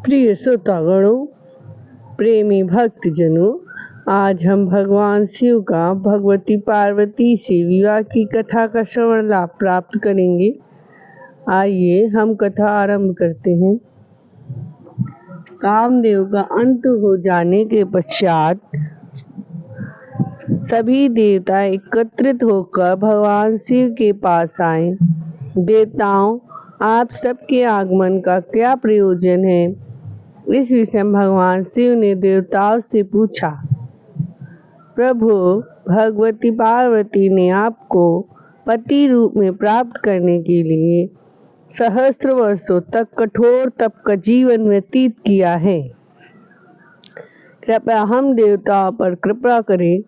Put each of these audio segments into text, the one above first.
प्रिय श्रोतागणों, प्रेमी भक्तजनों, आज हम भगवान शिव का भगवती पार्वती से विवाह की कथा का श्रवण लाभ प्राप्त करेंगे। आइए हम कथा आरंभ करते हैं। कामदेव का अंत हो जाने के पश्चात सभी देवता एकत्रित होकर भगवान शिव के पास आए। देवताओं, आप सबके आगमन का क्या प्रयोजन है? इस विषय में भगवान शिव ने देवताओं से पूछा। प्रभु, भगवती पार्वती ने आपको पति रूप में प्राप्त करने के लिए सहस्त्र वर्षों तक कठोर तप का जीवन व्यतीत किया है। कृपया हम देवताओं पर कृपा करें,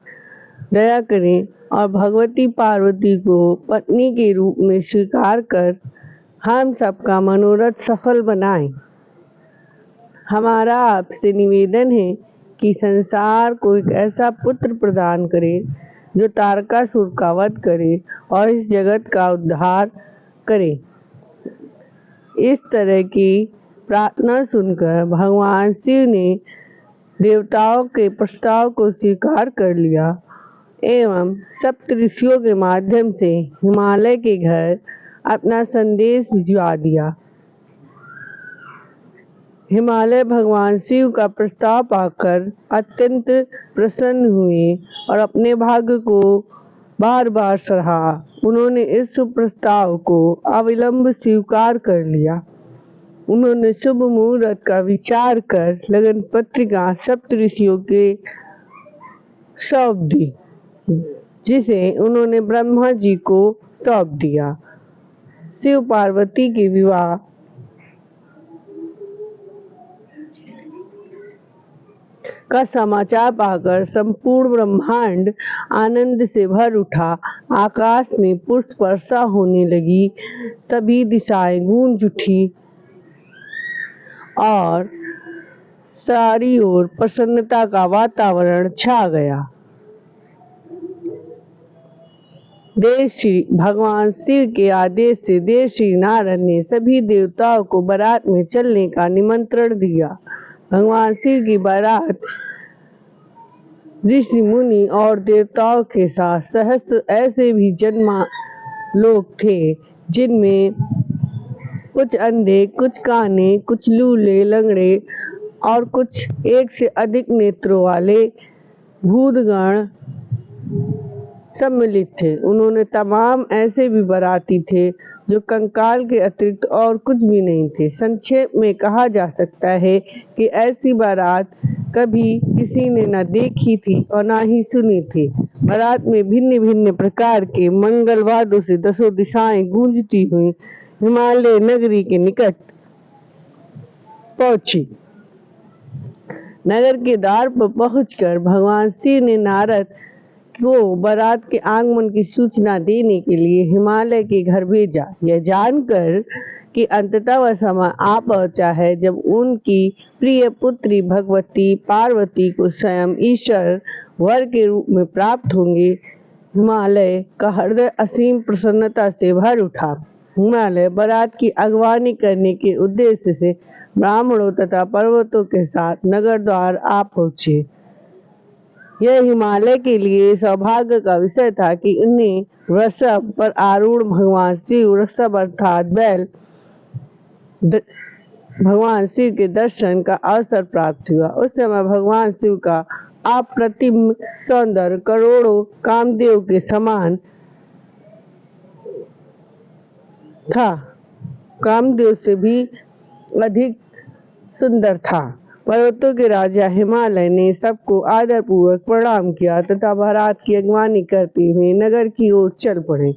दया करें और भगवती पार्वती को पत्नी के रूप में स्वीकार कर हम सबका मनोरथ सफल बनाएं। हमारा आपसे निवेदन है कि संसार को एक ऐसा पुत्र प्रदान करे जो तारकासुर का वध करे और इस जगत का उद्धार करे। इस तरह की प्रार्थना सुनकर भगवान शिव ने देवताओं के प्रस्ताव को स्वीकार कर लिया एवं सप्त ऋषियों के माध्यम से हिमालय के घर अपना संदेश भिजवा दिया। हिमालय भगवान शिव का प्रस्ताव पाकर अत्यंत प्रसन्न हुए और अपने भाग्य को बार बार सराहा। उन्होंने इस शुभ प्रस्ताव को अविलंब स्वीकार कर लिया। उन्होंने शुभ मुहूर्त का विचार कर लगन पत्रिका सप्त ऋषियों के सौंप दी, जिसे उन्होंने ब्रह्मा जी को सौंप दिया। शिव पार्वती के विवाह का समाचार पाकर संपूर्ण ब्रह्मांड आनंद से भर उठा। आकाश में पुष्प वर्षा होने लगी, सभी दिशाएं गूंज उठी और सारी ओर प्रसन्नता का वातावरण छा गया। देवश्री भगवान शिव के आदेश से देवश्री नारद ने सभी देवताओं को बारात में चलने का निमंत्रण दिया। भगवान शिव की बारात ऋषि मुनि और देवताओं के साथ सहस्त्र ऐसे भी जन्मा लोग थे, जिनमें कुछ अंधे, कुछ काने, कुछ लूले लंगड़े और कुछ एक से अधिक नेत्रों वाले भूतगण सम्मिलित थे। उन्होंने तमाम ऐसे भी बाराती थे जो कंकाल के अतिरिक्त और कुछ भी नहीं थे। संक्षेप में कहा जा सकता है कि ऐसी बारात कभी किसी ने न देखी थी और न ही सुनी थी। बारात में भिन्न भिन्न प्रकार के मंगल वाद्यों से दसों दिशाएं गूंजती हुई हिमालय नगरी के निकट पहुंची। नगर के द्वार पर पहुंचकर भगवान शिव ने नारद को बारात के आगमन की सूचना देने के लिए हिमालय के घर भेजा। यह जानकर कि अंततः वह समय आ पहुंचा है जब उनकी प्रिय पुत्री भगवती पार्वती को स्वयं ईश्वर वर के रूप में प्राप्त होंगे, हिमालय का हृदय असीम प्रसन्नता से भर उठा। हिमालय बारात की अगवानी करने के उद्देश्य से ब्राह्मणों तथा पर्वतों के साथ नगर द्वार आ पहुंचे। यह हिमालय के लिए सौभाग्य का विषय था कि उन्हें वृषभ पर आरूढ़ भगवान शिव, वृषभ अर्थात बैल, भगवान शिव के दर्शन का अवसर प्राप्त हुआ। उस समय भगवान शिव का अप्रतिम सौंदर्य करोड़ों कामदेव के समान था, कामदेव से भी अधिक सुंदर था। पर्वतों के राजा हिमालय ने सबको आदर पूर्वक प्रणाम किया तथा बारात की अगवानी करते हुए नगर की ओर चल पड़े।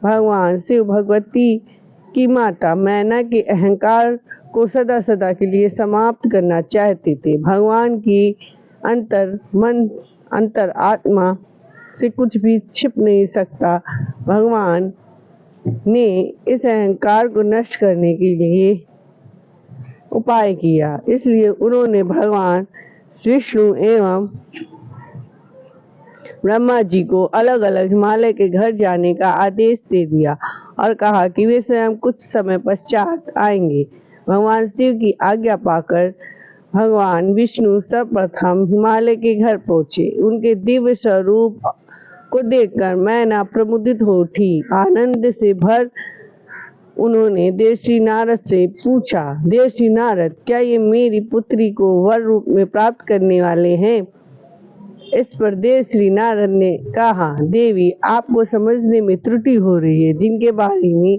भगवान शिव भगवती की माता मैना के अहंकार को सदा सदा के लिए समाप्त करना चाहते थे। भगवान की अंतर आत्मा से कुछ भी छिप नहीं सकता। भगवान ने इस अहंकार को नष्ट करने के लिए उपाय किया, इसलिए उन्होंने भगवान विष्णु एवं ब्रह्मा जी को अलग अलग हिमालय के घर जाने का आदेश दे दिया और कहा कि वे स्वयं कुछ समय पश्चात आएंगे। भगवान शिव की आज्ञा पाकर भगवान विष्णु सर्वप्रथम हिमालय के घर पहुंचे। उनके दिव्य स्वरूप को देखकर मैना प्रमुदित हो उठी। आनंद से भर उन्होंने देवर्षि नारद से पूछा, देवर्षि नारद, क्या ये मेरी पुत्री को वर रूप में प्राप्त करने वाले हैं? इस पर देवर्षि नारद ने कहा, देवी, आपको समझने में त्रुटि हो रही है। जिनके बारे में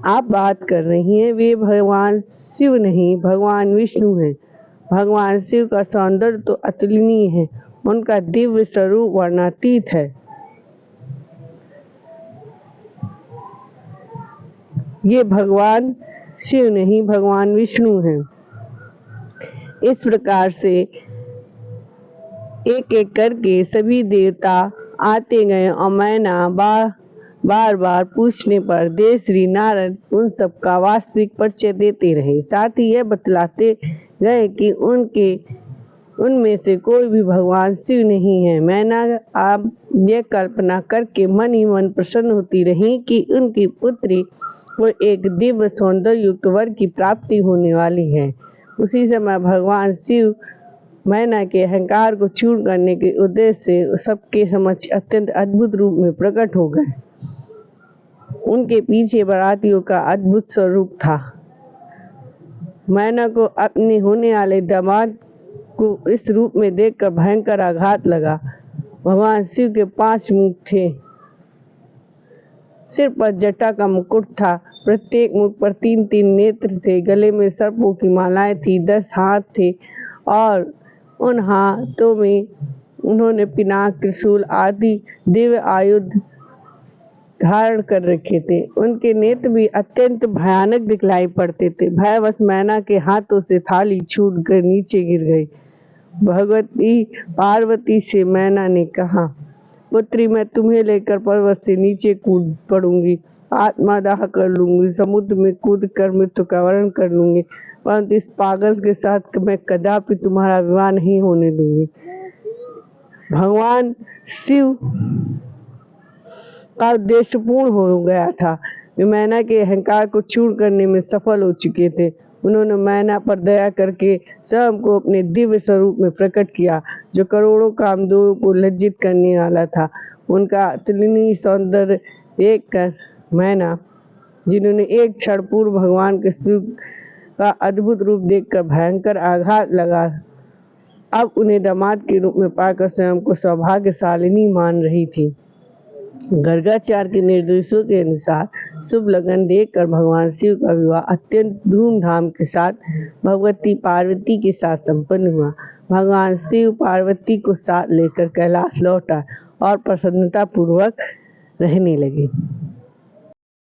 आप बात कर रही हैं वे भगवान शिव नहीं, भगवान विष्णु हैं। भगवान शिव का सौंदर्य तो अतुलनीय है, उनका दिव्य स्वरूप वर्णनातीत है। ये भगवान शिव नहीं, भगवान विष्णु हैं। इस प्रकार से एक एक करके सभी देवता आते गए और मैना बार बार पूछने पर देवर्षि नारद उन सब का वास्तविक परिचय देते रहे। साथ ही यह बतलाते गए कि उनमें से कोई भी भगवान शिव नहीं है। मैना आप यह कल्पना करके मन ही मन प्रसन्न होती रही कि उनकी पुत्री को एक दिव्य सौंदर्य युक्त वर की प्राप्ति होने वाली है। उसी समय भगवान शिव मैना के अहंकार को चूर्ण करने के उद्देश्य से सबके समक्ष अत्यंत अद्भुत रूप में प्रकट हो गए। उनके पीछे बारातियों का अद्भुत स्वरूप था। मैना को अपने होने वाले दामाद को इस रूप में देखकर भयंकर आघात लगा। भगवान शिव के 5 मुख थे, सिर पर जटा का मुकुट था, प्रत्येक मुख पर 3-3 नेत्र थे, गले में सर्पों की मालाएं थी, 10 हाथ थे और उन हाथों में उन्होंने पिनाक, त्रिशूल आदि दिव्य आयुध धारण कर रखे थे। उनके नेत्र भी अत्यंत भयानक दिखलाई पड़ते थे। भयवश मैना के हाथों से थाली छूट कर नीचे गिर गई। भगवती पार्वती से मैना ने कहा, पुत्री, मैं तुम्हें लेकर पर्वत से नीचे कूद पड़ूंगी, आत्मादाह कर लूंगी, समुद्र में कूद कर मृत्यु का वरण कर लूंगी, परंतु इस पागल के साथ मैं कदापि तुम्हारा विवाह नहीं होने दूंगी। भगवान शिव का उद्देश्य पूर्ण हो गया था। वे मैना के अहंकार को चूर्ण करने में सफल हो चुके थे। उन्होंने मैना पर दया करके स्वयं को अपने दिव्य स्वरूप में प्रकट किया, जो करोड़ों कामदेवों को लज्जित करने वाला था। उनका अतुलनीय सौंदर्य देखकर मैना, जिन्होंने एक क्षण पूर्व भगवान के शिव का अद्भुत रूप देखकर भयंकर आघात लगा, अब उन्हें दामाद के रूप में पाकर स्वयं को सौभाग्यशालिनी मान रही थी। गर्गाचार्य के निर्देशों के अनुसार शुभ लगन देखकर भगवान शिव का विवाह अत्यंत धूमधाम के साथ भगवती पार्वती के साथ संपन्न हुआ। भगवान शिव पार्वती को साथ लेकर कैलाश लौटा और प्रसन्नता पूर्वक रहने लगे।